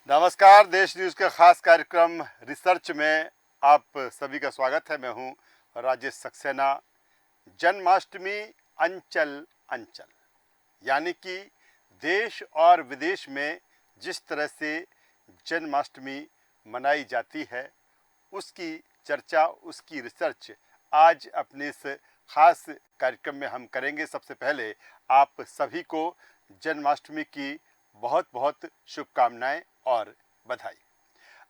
नमस्कार। देश न्यूज़ का खास कार्यक्रम रिसर्च में आप सभी का स्वागत है। मैं हूं राजेश सक्सेना। जन्माष्टमी अंचल अंचल, यानी कि देश और विदेश में जिस तरह से जन्माष्टमी मनाई जाती है, उसकी चर्चा, उसकी रिसर्च आज अपने इस खास कार्यक्रम में हम करेंगे। सबसे पहले आप सभी को जन्माष्टमी की बहुत बहुत शुभकामनाएं और बधाई।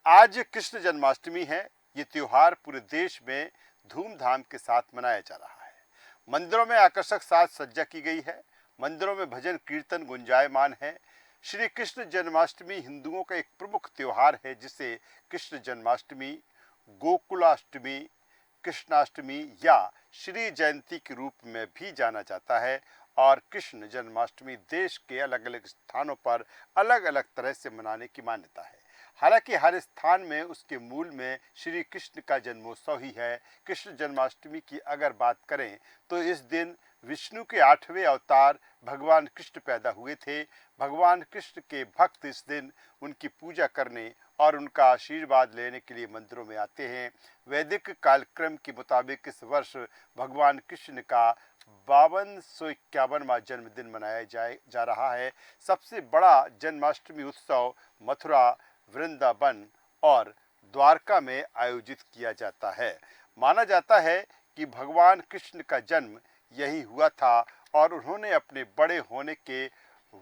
आज कृष्ण जन्माष्टमी है। ये त्योहार पूरे देश में धूमधाम के साथ मनाया जा रहा है। मंदिरों में आकर्षक साज सज्जा की गई है। मंदिरों में भजन कीर्तन गुंजायमान है। श्री कृष्ण जन्माष्टमी हिंदुओं का एक प्रमुख त्योहार है, जिसे कृष्ण जन्माष्टमी, गोकुलाष्टमी, कृष्णाष्टमी या श्री जयंती के रूप में भी जाना जाता है। और कृष्ण जन्माष्टमी देश के अलग अलग स्थानों पर अलग अलग तरह से मनाने की मान्यता है। हालांकि हर स्थान में उसके मूल में श्री कृष्ण का जन्मोत्सव ही है। कृष्ण जन्माष्टमी की अगर बात करें तो इस दिन विष्णु के 8वें अवतार भगवान कृष्ण पैदा हुए थे। भगवान कृष्ण के भक्त इस दिन उनकी पूजा करने और उनका आशीर्वाद लेने के लिए मंदिरों में आते हैं। वैदिक कालक्रम के मुताबिक इस वर्ष भगवान कृष्ण का 5251वां जन्मदिन मनाया जा रहा है। सबसे बड़ा जन्माष्टमी उत्सव मथुरा, वृंदावन और द्वारका में आयोजित किया जाता है। माना जाता है कि भगवान कृष्ण का जन्म यही हुआ था और उन्होंने अपने बड़े होने के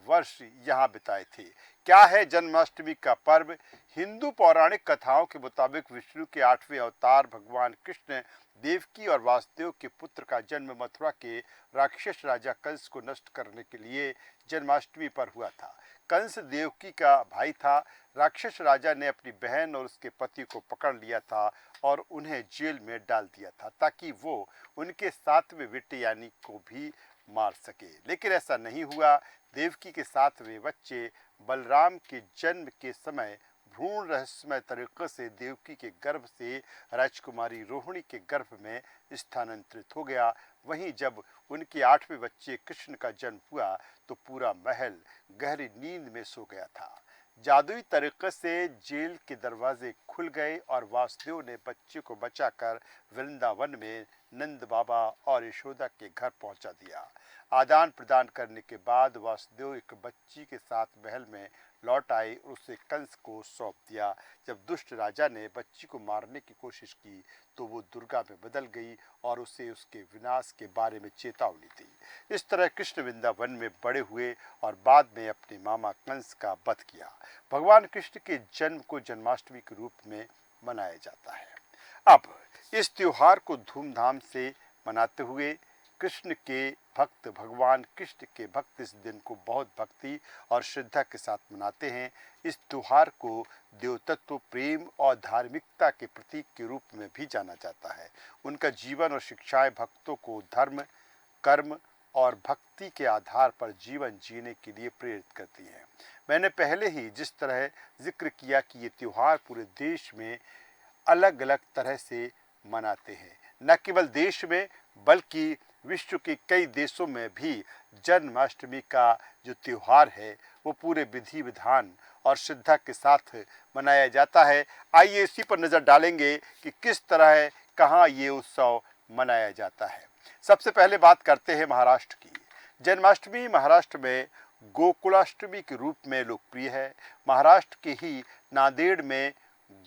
वर्ष यहाँ बिताए थे। क्या है जन्माष्टमी का पर्व? हिंदू पौराणिक कथाओं के मुताबिक विष्णु के 8वें अवतार भगवान कृष्ण देवकी और वासुदेव के पुत्र का जन्म मथुरा के राक्षस राजा कंस को नष्ट करने के लिए जन्माष्टमी पर हुआ था। कंस देवकी का भाई था। राक्षस राजा ने अपनी बहन और उसके पति को पकड़ लिया था और उन्हें जेल में डाल दिया था, ताकि वो उनके 7वें बेटे यानी को भी मार सके। लेकिन ऐसा नहीं हुआ। देवकी के 7वें बच्चे बलराम के जन्म के समय भ्रूण रहस्यमय तरीके से देवकी के गर्भ से राजकुमारी रोहिणी के गर्भ में स्थानांतरित हो गया। वहीं जब उनके 8वें बच्चे कृष्ण का जन्म हुआ तो पूरा महल गहरी नींद में सो गया था। जादुई तरीके से जेल के दरवाजे खुल गए और वासुदेव ने बच्चे को बचाकर वृंदावन में नंद बाबा और यशोदा के घर पहुंचा दिया। आदान प्रदान करने के बाद वासुदेव एक बच्ची के साथ महल में लौट आए और उसे कंस को सौंप दिया। जब दुष्ट राजा ने बच्ची को मारने की कोशिश की तो वो दुर्गा में बदल गई और उसे उसके विनाश के बारे में चेतावनी दी। इस तरह कृष्ण वृंदावन में बड़े हुए और बाद में अपने मामा कंस का वध किया। भगवान कृष्ण के जन्म को जन्माष्टमी के रूप में मनाया जाता है। अब इस त्योहार को धूमधाम से मनाते हुए कृष्ण के भक्त, भगवान कृष्ण के भक्त इस दिन को बहुत भक्ति और श्रद्धा के साथ मनाते हैं। इस त्योहार को देवतत्व, प्रेम और धार्मिकता के प्रतीक के रूप में भी जाना जाता है। उनका जीवन और शिक्षाएं भक्तों को धर्म, कर्म और भक्ति के आधार पर जीवन जीने के लिए प्रेरित करती हैं। मैंने पहले ही जिस तरह जिक्र किया कि ये त्योहार पूरे देश में अलग अलग तरह से मनाते हैं। न केवल देश में बल्कि विश्व के कई देशों में भी जन्माष्टमी का जो त्योहार है वो पूरे विधि विधान और श्रद्धा के साथ मनाया जाता है। आइए इसी पर नज़र डालेंगे कि किस तरह कहाँ ये उत्सव मनाया जाता है। सबसे पहले बात करते हैं महाराष्ट्र की। जन्माष्टमी महाराष्ट्र में गोकुलाष्टमी के रूप में लोकप्रिय है। महाराष्ट्र के ही नांदेड़ में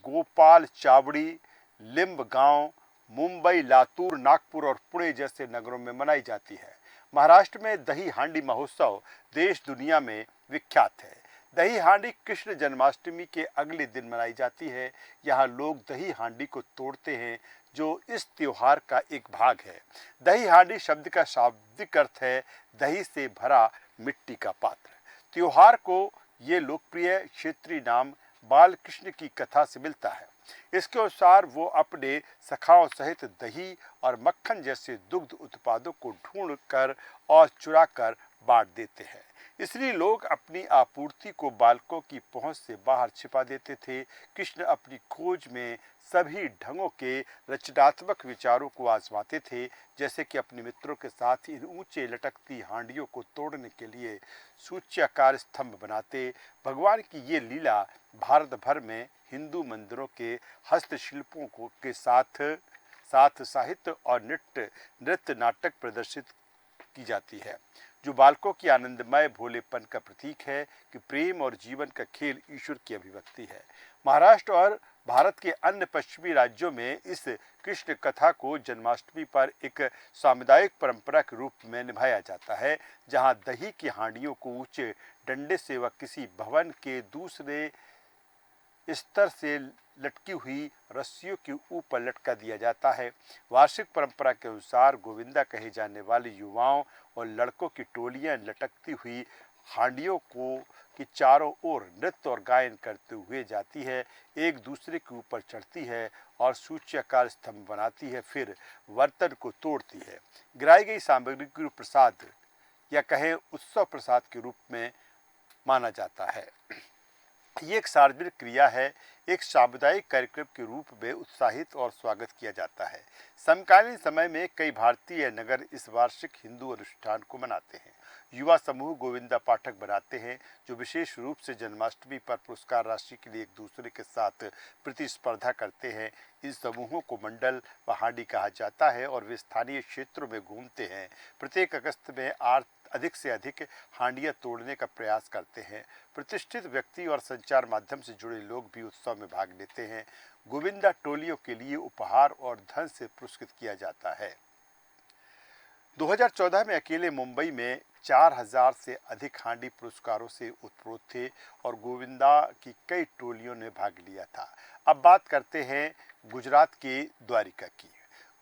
गोपाल चावड़ी, लिंबगांव, मुंबई, लातूर, नागपुर और पुणे जैसे नगरों में मनाई जाती है। महाराष्ट्र में दही हांडी महोत्सव देश दुनिया में विख्यात है। दही हांडी कृष्ण जन्माष्टमी के अगले दिन मनाई जाती है। यहाँ लोग दही हांडी को तोड़ते हैं, जो इस त्योहार का एक भाग है। दही हांडी शब्द का शाब्दिक अर्थ है दही से भरा मिट्टी का पात्र। त्योहार को ये लोकप्रिय क्षेत्रीय नाम बाल कृष्ण की कथा से मिलता है। इसके अनुसार वो अपने सखाओं सहित दही और मक्खन जैसे दुग्ध उत्पादों को ढूंढ कर और चुरा कर बांट देते हैं। इसलिए लोग अपनी आपूर्ति को बालकों की पहुंच से बाहर छिपा देते थे। कृष्ण अपनी खोज में सभी ढंगों के रचनात्मक विचारों को आजमाते थे, जैसे कि अपने मित्रों के साथ इन ऊंचे लटकती हांडियों को तोड़ने के लिए सूच्याकार स्तंभ बनाते। भगवान की ये लीला भारत भर में हिंदू मंदिरों के हस्तशिल्पों को के साथ साथ साहित्य और नृत्य नाटक प्रदर्शित की जाती है, जो बालकों की आनंदमय भोलेपन का प्रतीक है कि प्रेम और जीवन का खेल ईश्वर की अभिव्यक्ति है। महाराष्ट्र और भारत के अन्य पश्चिमी राज्यों में इस कृष्ण कथा को जन्माष्टमी पर एक सामुदायिक परंपरा के रूप में निभाया जाता है, जहां दही की हांडियों को ऊंचे डंडे से व किसी भवन के दूसरे स्तर से लटकी हुई रस्सियों के ऊपर लटका दिया जाता है। वार्षिक परंपरा के अनुसार गोविंदा कहे जाने वाले युवाओं और लड़कों की टोलियां लटकती हुई हांडियों को की चारों ओर नृत्य और गायन करते हुए जाती है, एक दूसरे के ऊपर चढ़ती है और सूच्याकार स्तंभ बनाती है, फिर बर्तन को तोड़ती है। गिराई गई सामग्री को प्रसाद या कहें उत्सव प्रसाद के रूप में माना जाता है। ये एक सार्वजनिक क्रिया है, एक सामुदायिक कार्यक्रम के रूप में उत्साहित और स्वागत किया जाता है। समकालीन समय में कई भारतीय नगर इस वार्षिक हिंदू अनुष्ठान को मनाते हैं। युवा समूह गोविंदा पाठक बनाते हैं, जो विशेष रूप से जन्माष्टमी पर पुरस्कार राशि के लिए एक दूसरे के साथ प्रतिस्पर्धा करते हैं। इन समूहों को मंडल व हांडी कहा जाता है और वे स्थानीय क्षेत्रों में घूमते हैं। प्रत्येक अगस्त में अधिक से अधिक हांडियां तोड़ने का प्रयास करते हैं। प्रतिष्ठित व्यक्ति और संचार माध्यम से जुड़े लोग भी उत्सव में भाग लेते हैं। गोविंदा टोलियों के लिए उपहार और धन से पुरस्कृत किया जाता है। 2014 में अकेले मुंबई में 4000 से अधिक हांडी पुरस्कारों से उत्प्रोत थे और गोविंदा की कई टोलियों ने भाग लिया था। अब बात करते हैं गुजरात के द्वारिका की।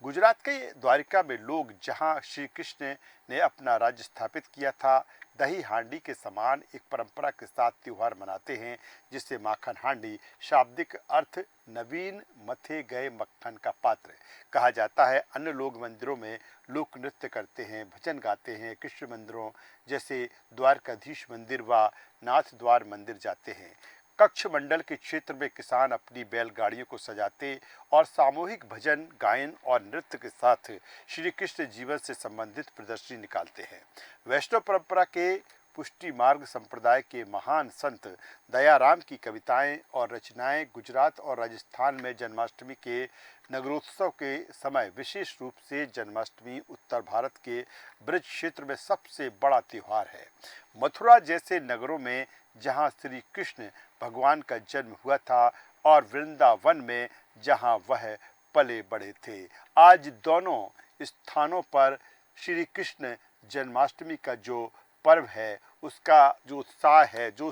गुजरात के द्वारिका में लोग जहां श्री कृष्ण ने अपना राज्य स्थापित किया था, दही हांडी के समान एक परंपरा के साथ त्यौहार मनाते हैं, जिससे माखन हांडी शाब्दिक अर्थ नवीन मथे गए मक्खन का पात्र कहा जाता है। अन्य लोग मंदिरों में लोक नृत्य करते हैं, भजन गाते हैं, कृष्ण मंदिरों जैसे द्वारकाधीश मंदिर व नाथ द्वार मंदिर जाते हैं। कक्ष मंडल के क्षेत्र में किसान अपनी बैलगाड़ियों को सजाते और सामूहिक भजन गायन और नृत्य के साथ श्री कृष्ण जीवन से संबंधित प्रदर्शनी निकालते हैं। वैष्णव परंपरा के पुष्टि मार्ग संप्रदाय के महान संत दयाराम की कविताएं और रचनाएं गुजरात और राजस्थान में जन्माष्टमी के नगरोत्सव के समय विशेष रूप से जन्माष्टमी उत्तर भारत के ब्रज क्षेत्र में सबसे बड़ा त्यौहार है। मथुरा जैसे नगरों में जहां श्री कृष्ण भगवान का जन्म हुआ था और वृंदावन में जहां वह पले बढ़े थे, आज दोनों स्थानों पर श्री कृष्ण जन्माष्टमी का जो पर्व है, उसका जो उत्साह है, जो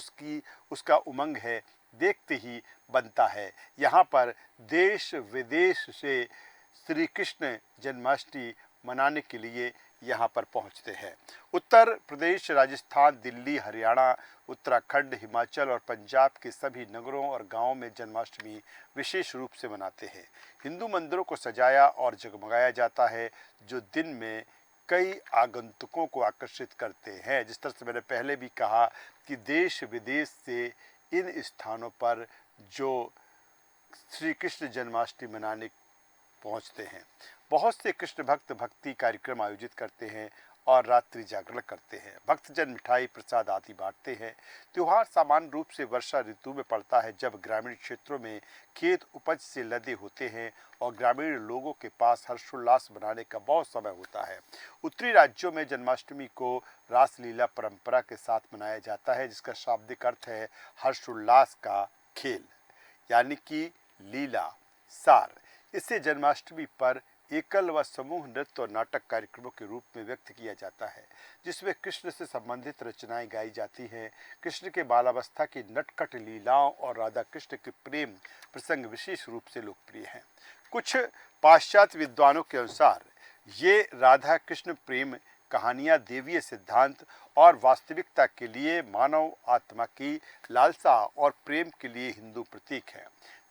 उसका उमंग है, देखते ही बनता है। यहाँ पर देश विदेश से श्री कृष्ण जन्माष्टमी मनाने के लिए यहाँ पर पहुँचते हैं। उत्तर प्रदेश, राजस्थान, दिल्ली, हरियाणा, उत्तराखंड, हिमाचल और पंजाब के सभी नगरों और गांवों में जन्माष्टमी विशेष रूप से मनाते हैं। हिंदू मंदिरों को सजाया और जगमगाया जाता है, जो दिन में कई आगंतुकों को आकर्षित करते हैं। जिस तरह से मैंने पहले भी कहा कि देश विदेश से इन स्थानों पर जो श्री कृष्ण जन्माष्टमी मनाने पहुंचते हैं। बहुत से कृष्ण भक्त भक्ति कार्यक्रम आयोजित करते हैं और रात्रि जागरण करते हैं। भक्तजन मिठाई प्रसाद आदि बांटते हैं। त्योहार सामान्य रूप से वर्षा ऋतु में पड़ता है, जब ग्रामीण क्षेत्रों में खेत उपज से लदे होते हैं और ग्रामीण लोगों के पास हर्षोल्लास मनाने का बहुत समय होता है। उत्तरी राज्यों में जन्माष्टमी को रासलीला परंपरा के साथ मनाया जाता है, जिसका शाब्दिक अर्थ है हर्षोल्लास का खेल, यानी कि लीला सार। इसे जन्माष्टमी पर एकल व समूह नृत्य और नाटक कार्यक्रमों के रूप में व्यक्त किया जाता है, जिसमें कृष्ण से संबंधित रचनाएं गाई जाती हैं। कृष्ण के बालावस्था की नटखट लीलाओं और राधा कृष्ण के प्रेम प्रसंग विशेष रूप से लोकप्रिय हैं। कुछ पाश्चात्य विद्वानों के अनुसार ये राधा कृष्ण प्रेम कहानियां देवीय सिद्धांत और वास्तविकता के लिए मानव आत्मा की लालसा और प्रेम के लिए हिंदू प्रतीक है।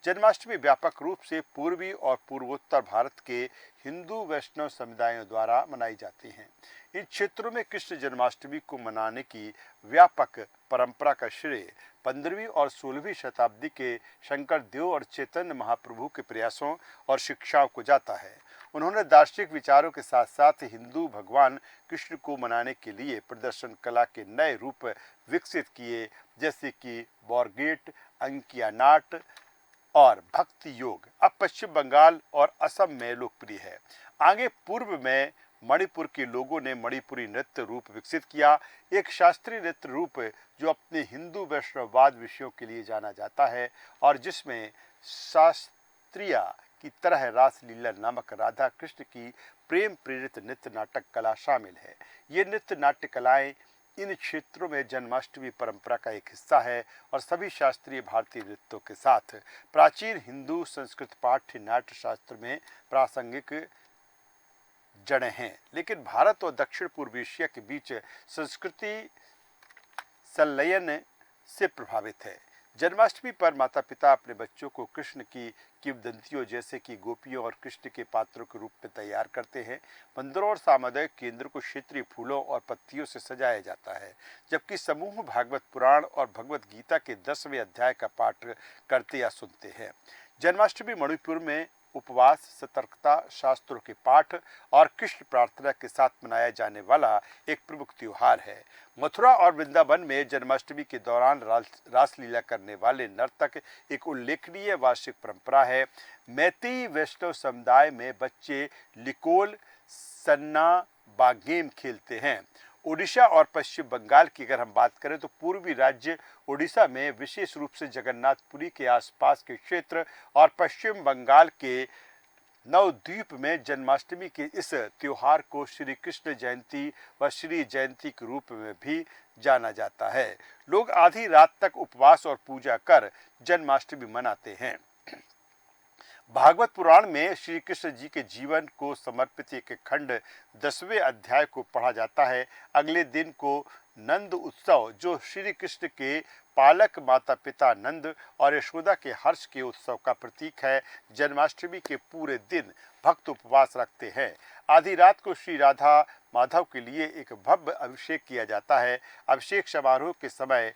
जन्माष्टमी व्यापक रूप से पूर्वी और पूर्वोत्तर भारत के हिंदू वैष्णव समुदायों द्वारा मनाई जाती हैं। इन क्षेत्रों में कृष्ण जन्माष्टमी को मनाने की व्यापक परंपरा का श्रेय 15वीं और 16वीं शताब्दी के शंकर देव और चैतन्य महाप्रभु के प्रयासों और शिक्षाओं को जाता है। उन्होंने दार्शनिक विचारों के साथ साथ हिंदू भगवान कृष्ण को मनाने के लिए प्रदर्शन कला के नए रूप विकसित किए, जैसे कि बॉर्गेट, अंकिया नाट और भक्ति योग अब पश्चिम बंगाल और असम में लोकप्रिय है। आगे पूर्व में मणिपुर के लोगों ने मणिपुरी नृत्य रूप विकसित किया, एक शास्त्रीय नृत्य रूप जो अपने हिंदू वैष्णववाद विषयों के लिए जाना जाता है और जिसमें शास्त्रीय की तरह रासलीला नामक राधा कृष्ण की प्रेम प्रेरित नृत्य नाटक कला शामिल है। ये नृत्य नाट्य कलाएं इन क्षेत्रों में जन्माष्टमी परंपरा का एक हिस्सा है और सभी शास्त्रीय भारतीय नृत्यों के साथ प्राचीन हिंदू संस्कृत पाठ्य नाट्य शास्त्र में प्रासंगिक जड़ें हैं। लेकिन भारत और दक्षिण पूर्व एशिया के बीच संस्कृति संलयन से प्रभावित है। जन्माष्टमी पर माता पिता अपने बच्चों को कृष्ण की किंवदंतियों जैसे कि गोपियों और कृष्ण के पात्रों के रूप में तैयार करते हैं। मंदिरों और सामुदायिक केंद्र को क्षेत्रीय फूलों और पत्तियों से सजाया जाता है, जबकि समूह भागवत पुराण और भगवत गीता के 10वें अध्याय का पाठ करते या सुनते हैं। जन्माष्टमी मणिपुर में उपवास, सतर्कता, शास्त्रों के पाठ और कृष्ण प्रार्थना के साथ मनाया जाने वाला एक प्रमुख त्योहार है। मथुरा और वृंदावन में जन्माष्टमी के दौरान रासलीला करने वाले नर्तक एक उल्लेखनीय वार्षिक परंपरा है। मैतेई वैष्णव समुदाय में बच्चे लिकोल, सन्ना, बागेम खेलते हैं। ओडिशा और पश्चिम बंगाल की अगर हम बात करें तो पूर्वी राज्य ओडिशा में विशेष रूप से जगन्नाथपुरी के आसपास के क्षेत्र और पश्चिम बंगाल के नवद्वीप में जन्माष्टमी के इस त्योहार को श्री कृष्ण जयंती व श्री जयंती के रूप में भी जाना जाता है। लोग आधी रात तक उपवास और पूजा कर जन्माष्टमी मनाते हैं। भागवत पुराण में श्री कृष्ण जी के जीवन को समर्पित एक खंड 10वें अध्याय को पढ़ा जाता है। अगले दिन को नंद उत्सव, जो श्री कृष्ण के पालक माता पिता नंद और यशोदा के हर्ष के उत्सव का प्रतीक है। जन्माष्टमी के पूरे दिन भक्त उपवास रखते हैं। आधी रात को श्री राधा माधव के लिए एक भव्य अभिषेक किया जाता है। अभिषेक समारोह के समय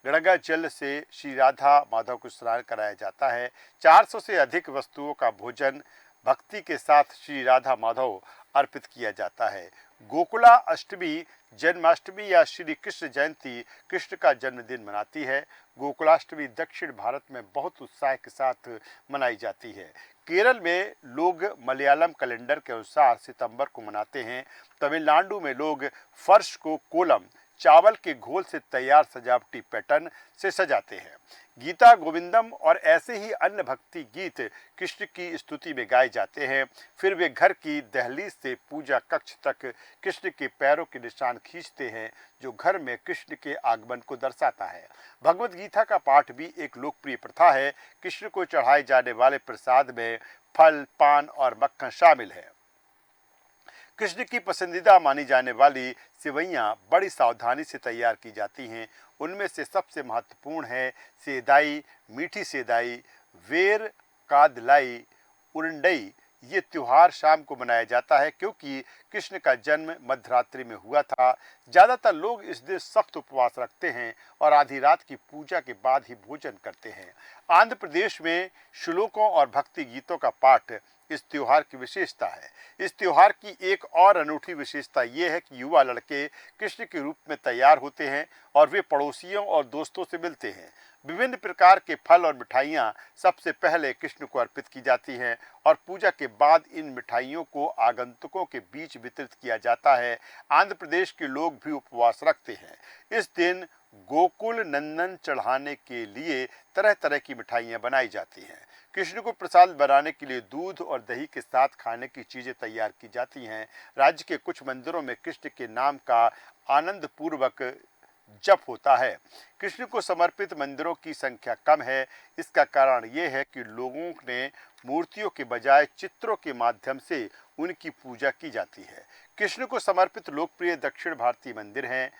गंगा जल से श्री राधा माधव को स्नान कराया जाता है। 400 से अधिक वस्तुओं का भोजन भक्ति के साथ श्री राधा माधव अर्पित किया जाता है। गोकुला अष्टमी जन्माष्टमी या श्री कृष्ण जयंती कृष्ण का जन्मदिन मनाती है। गोकुलाष्टमी दक्षिण भारत में बहुत उत्साह के साथ मनाई जाती है। केरल में लोग मलयालम कैलेंडर के अनुसार सितंबर को मनाते हैं। तमिलनाडु में लोग फर्श को कोलम, चावल के घोल से तैयार सजावटी पैटर्न से सजाते हैं। गीता गोविंदम और ऐसे ही अन्य भक्ति गीत कृष्ण की स्तुति में गाए जाते हैं। फिर वे घर की दहलीज से पूजा कक्ष तक कृष्ण के पैरों के निशान खींचते हैं, जो घर में कृष्ण के आगमन को दर्शाता है। भगवत गीता का पाठ भी एक लोकप्रिय प्रथा है। कृष्ण को चढ़ाए जाने वाले प्रसाद में फल, पान और मक्खन शामिल है। कृष्ण की पसंदीदा मानी जाने वाली सेवइयाँ बड़ी सावधानी से तैयार की जाती हैं। उनमें से सबसे महत्वपूर्ण है सेदाई, मीठी सेदाई, वेर कादलाई, उरंडई। ये त्योहार शाम को मनाया जाता है क्योंकि कृष्ण का जन्म मध्यरात्रि में हुआ था। ज़्यादातर लोग इस दिन सख्त उपवास रखते हैं और आधी रात की पूजा के बाद ही भोजन करते हैं। आंध्र प्रदेश में श्लोकों और भक्ति गीतों का पाठ इस त्योहार की विशेषता है। इस त्योहार की एक और अनूठी विशेषता ये है कि युवा लड़के कृष्ण के रूप में तैयार होते हैं और वे पड़ोसियों और दोस्तों से मिलते हैं। विभिन्न प्रकार के फल और मिठाइयाँ सबसे पहले कृष्ण को अर्पित की जाती हैं और पूजा के बाद इन मिठाइयों को आगंतुकों के बीच वितरित किया जाता है। आंध्र प्रदेश के लोग भी उपवास रखते हैं। इस दिन गोकुल नंदन चढ़ाने के लिए तरह तरह की मिठाइयाँ बनाई जाती हैं। कृष्ण को प्रसाद बनाने के लिए दूध और दही के साथ खाने की चीज़ें तैयार की जाती हैं। राज्य के कुछ मंदिरों में कृष्ण के नाम का आनंद पूर्वक जप होता है। कृष्ण को समर्पित मंदिरों की संख्या कम है। इसका कारण ये है कि लोगों ने मूर्तियों के बजाय चित्रों के माध्यम से उनकी पूजा की जाती है। कृष्ण को समर्पित लोकप्रिय दक्षिण भारतीय मंदिर हैं।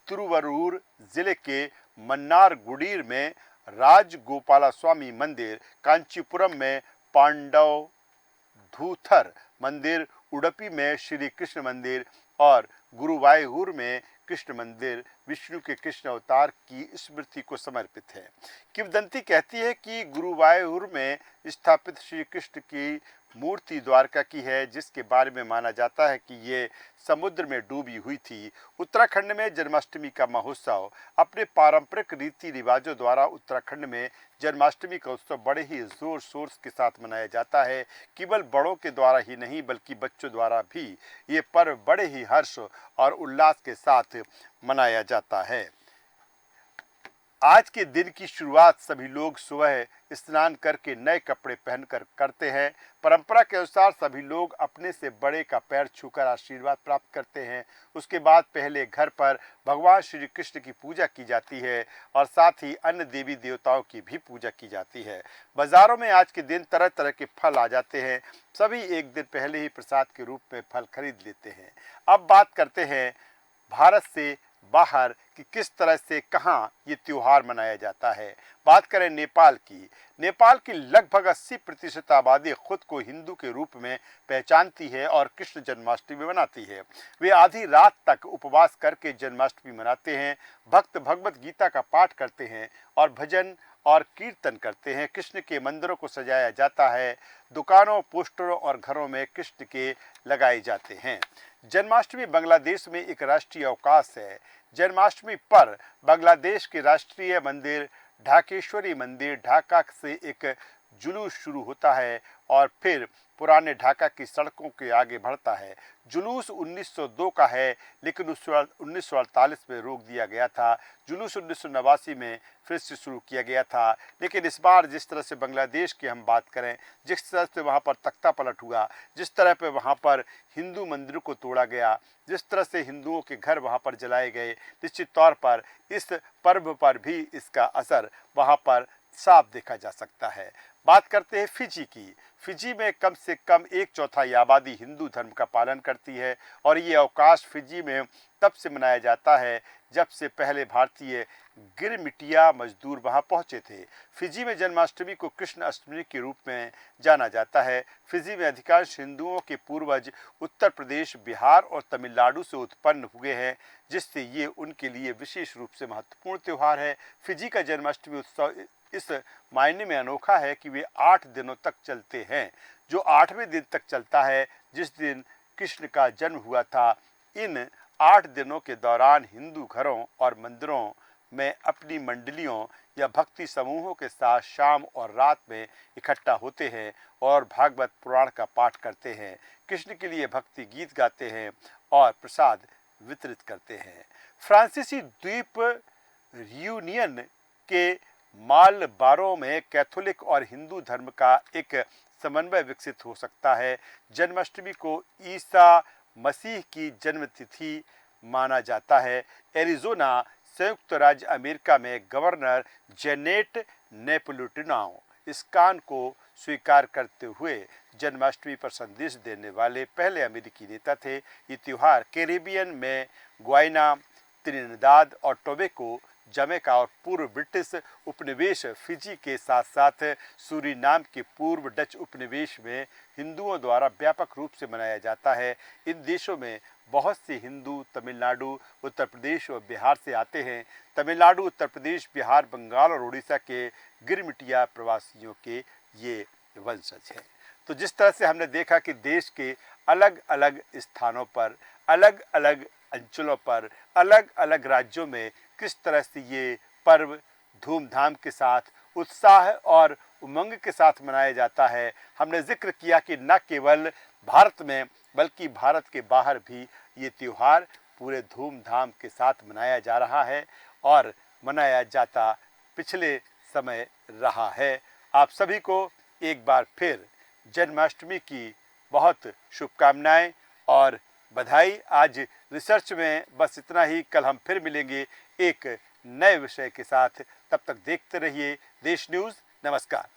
तिरुवरूर जिले के मन्नारगुडी में राजगोपालास्वामी मंदिर, कांचीपुरम में पांडव धूथर मंदिर, उडुपी में श्री कृष्ण मंदिर और गुरुवायूर में कृष्ण मंदिर विष्णु के कृष्ण अवतार की स्मृति को समर्पित है। किंवदंती कहती है कि गुरुवायूर में स्थापित श्री कृष्ण की मूर्ति द्वारका की है, जिसके बारे में माना जाता है कि ये समुद्र में डूबी हुई थी। उत्तराखंड में जन्माष्टमी का महोत्सव अपने पारंपरिक रीति रिवाजों द्वारा उत्तराखंड में जन्माष्टमी का उत्सव बड़े ही जोर शोर के साथ मनाया जाता है। केवल बड़ों के द्वारा ही नहीं बल्कि बच्चों द्वारा भी ये पर्व बड़े ही हर्ष और उल्लास के साथ मनाया जाता है। आज के दिन की शुरुआत सभी लोग सुबह स्नान करके नए कपड़े पहनकर करते हैं। परंपरा के अनुसार सभी लोग अपने से बड़े का पैर छूकर आशीर्वाद प्राप्त करते हैं। उसके बाद पहले घर पर भगवान श्री कृष्ण की पूजा की जाती है और साथ ही अन्य देवी देवताओं की भी पूजा की जाती है। बाजारों में आज के दिन तरह तरह के फल आ जाते हैं। सभी एक दिन पहले ही प्रसाद के रूप में फल खरीद लेते हैं। अब बात करते हैं भारत से बाहर कि किस तरह से कहां ये त्योहार मनाया जाता है। बात करें नेपाल की। नेपाल की लगभग 80% आबादी खुद को हिंदू के रूप में पहचानती है और कृष्ण जन्माष्टमी मनाती है। वे आधी रात तक उपवास करके जन्माष्टमी मनाते हैं। भक्त भगवत गीता का पाठ करते हैं और भजन और कीर्तन करते हैं। कृष्ण के मंदिरों को सजाया जाता है। दुकानों, पोस्टरों और घरों में कृष्ण के लगाए जाते हैं। जन्माष्टमी बांग्लादेश में एक राष्ट्रीय अवकाश है। जन्माष्टमी पर बांग्लादेश के राष्ट्रीय मंदिर ढाकेश्वरी मंदिर ढाका से एक जुलूस शुरू होता है और फिर पुराने ढाका की सड़कों के आगे बढ़ता है। जुलूस 1902 का है, लेकिन 1948 में रोक दिया गया था। जुलूस 1989 में फिर से शुरू किया गया था, लेकिन इस बार जिस तरह से बांग्लादेश की हम बात करें, जिस तरह से वहाँ पर तख्ता पलट हुआ, जिस तरह पे वहाँ पर हिंदू मंदिरों को तोड़ा गया, जिस तरह से हिंदुओं के घर वहाँ पर जलाए गए, निश्चित तौर पर इस पर्व पर भी इसका असर वहाँ पर साफ देखा जा सकता है। बात करते हैं फिजी की। फिजी में कम से कम 1/4 आबादी हिंदू धर्म का पालन करती है और ये अवकाश फिजी में तब से मनाया जाता है जब से पहले भारतीय गिरमिटिया मजदूर वहां पहुंचे थे। फिजी में जन्माष्टमी को कृष्ण अष्टमी के रूप में जाना जाता है। फिजी में अधिकांश हिंदुओं के पूर्वज उत्तर प्रदेश, बिहार और तमिलनाडु से उत्पन्न हुए हैं, जिससे ये उनके लिए विशेष रूप से महत्वपूर्ण त्यौहार है। फिजी का जन्माष्टमी उत्सव इस मायने में अनोखा है कि वे 8 दिनों तक चलते हैं। जो 8वें दिन तक चलता है, जिस दिन कृष्ण का जन्म हुआ था, इन 8 दिनों के दौरान हिंदू घरों और मंदिरों में अपनी मंडलियों या भक्ति समूहों के साथ शाम और रात में इकट्ठा होते हैं और भागवत पुराण का पाठ करते हैं, कृष्ण के लिए भक्ति गीत गाते हैं और प्रसाद वितरित करते हैं। फ्रांसीसी द्वीप रियूनियन के मालबारो में कैथोलिक और हिंदू धर्म का एक समन्वय विकसित हो सकता है। जन्माष्टमी को ईसा मसीह की जन्मतिथि माना जाता है। एरिजोना संयुक्त राज्य अमेरिका में गवर्नर जेनेट नेपोलिटानो इस्कॉन को स्वीकार करते हुए जन्माष्टमी पर संदेश देने वाले पहले अमेरिकी नेता थे। ये त्यौहार कैरिबियन में गुयाना, त्रिनिदाद और टोबैगो, जमैका और पूर्व ब्रिटिश उपनिवेश फिजी के साथ साथ सूरीनाम के पूर्व डच उपनिवेश में हिंदुओं द्वारा व्यापक रूप से मनाया जाता है। इन देशों में बहुत से हिंदू तमिलनाडु, उत्तर प्रदेश और बिहार से आते हैं। तमिलनाडु, उत्तर प्रदेश, बिहार, बंगाल और उड़ीसा के गिरमिटिया प्रवासियों के ये वंशज हैं। तो जिस तरह से हमने देखा कि देश के अलग अलग स्थानों पर, अलग अलग अंचलों पर, अलग अलग राज्यों में किस तरह से ये पर्व धूमधाम के साथ, उत्साह और उमंग के साथ मनाया जाता है। हमने जिक्र किया कि न केवल भारत में बल्कि भारत के बाहर भी ये त्यौहार पूरे धूमधाम के साथ मनाया जा रहा है और मनाया जाता पिछले समय रहा है। आप सभी को एक बार फिर जन्माष्टमी की बहुत शुभकामनाएं और बधाई। आज रिसर्च में बस इतना ही। कल हम फिर मिलेंगे एक नए विषय के साथ। तब तक देखते रहिए देश न्यूज़। नमस्कार।